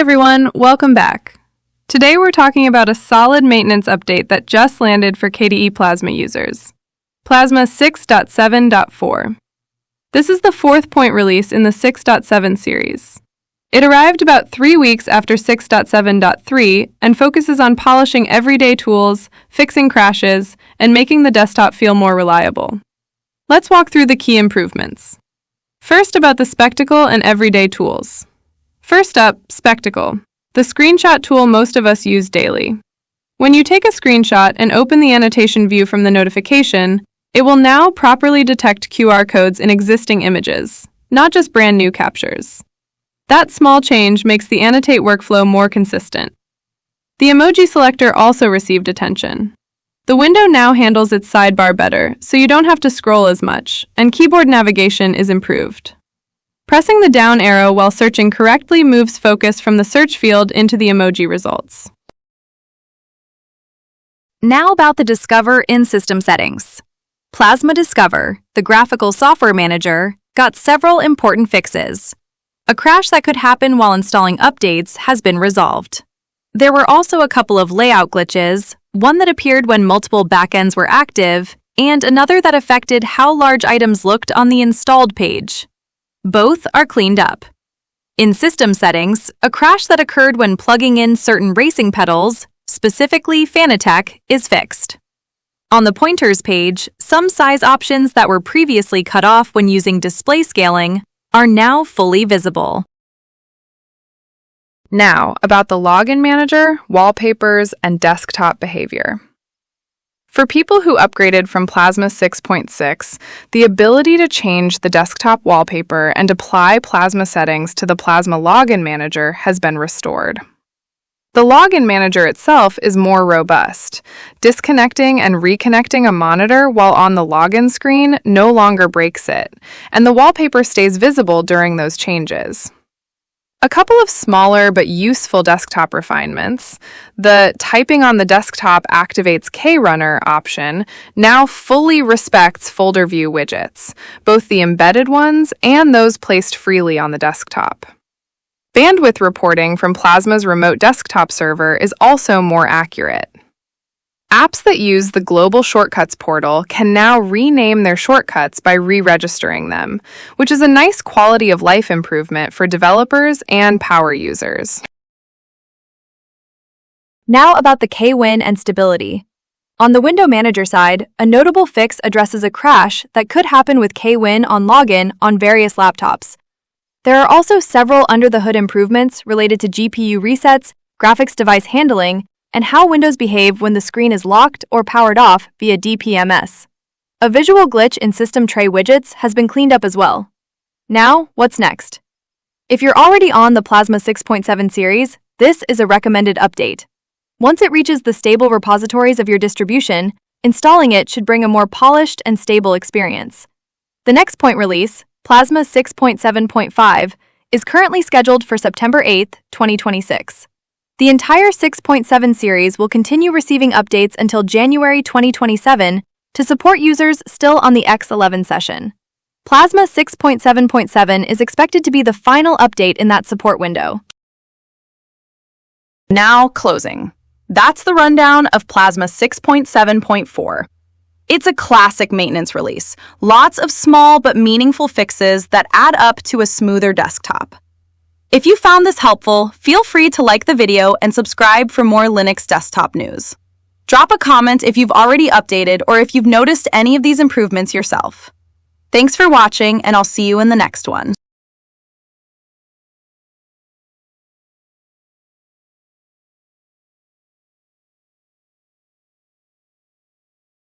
everyone, welcome back. Today we're talking about a solid maintenance update that just landed for KDE Plasma users. Plasma 6.7.4. This is the fourth point release in the 6.7 series. It arrived about 3 weeks after 6.7.3 and focuses on polishing everyday tools, fixing crashes, and making the desktop feel more reliable. Let's walk through the key improvements. First, about the Spectacle and everyday tools. First up, Spectacle, the screenshot tool most of us use daily. When you take a screenshot and open the annotation view from the notification, it will now properly detect QR codes in existing images, not just brand new captures. That small change makes the annotate workflow more consistent. The Emoji selector also received attention. The window now handles its sidebar better, so you don't have to scroll as much, and keyboard navigation is improved. Pressing the down arrow while searching correctly moves focus from the search field into the emoji results. Now about the Discover in System Settings. Plasma Discover, the graphical software manager, got several important fixes. A crash that could happen while installing updates has been resolved. There were also a couple of layout glitches, one that appeared when multiple backends were active, and another that affected how large items looked on the installed page. Both are cleaned up. In System Settings, a crash that occurred when plugging in certain racing pedals, specifically Fanatec, is fixed. On the Pointers page, some size options that were previously cut off when using display scaling are now fully visible. Now, about the Login Manager, wallpapers, and desktop behavior. For people who upgraded from Plasma 6.6, the ability to change the desktop wallpaper and apply Plasma settings to the Plasma Login Manager has been restored. The Login Manager itself is more robust. Disconnecting and reconnecting a monitor while on the login screen no longer breaks it, and the wallpaper stays visible during those changes. A couple of smaller but useful desktop refinements. The Typing on the Desktop Activates KRunner option now fully respects folder view widgets, both the embedded ones and those placed freely on the desktop. Bandwidth reporting from Plasma's remote desktop server is also more accurate. Apps that use the Global Shortcuts portal can now rename their shortcuts by re-registering them, which is a nice quality of life improvement for developers and power users. Now about the KWin and stability. On the Window Manager side, a notable fix addresses a crash that could happen with KWin on login on various laptops. There are also several under-the-hood improvements related to GPU resets, graphics device handling, and how Windows behave when the screen is locked or powered off via DPMS. A visual glitch in system tray widgets has been cleaned up as well. Now, what's next? If you're already on the Plasma 6.7 series, this is a recommended update. Once it reaches the stable repositories of your distribution, installing it should bring a more polished and stable experience. The next point release, Plasma 6.7.5, is currently scheduled for September 8, 2026. The entire 6.7 series will continue receiving updates until January 2027 to support users still on the X11 session. Plasma 6.7.7 is expected to be the final update in that support window. Now closing. That's the rundown of Plasma 6.7.4. It's a classic maintenance release. Lots of small but meaningful fixes that add up to a smoother desktop. If you found this helpful, feel free to like the video and subscribe for more Linux desktop news. Drop a comment if you've already updated or if you've noticed any of these improvements yourself. Thanks for watching, and I'll see you in the next one.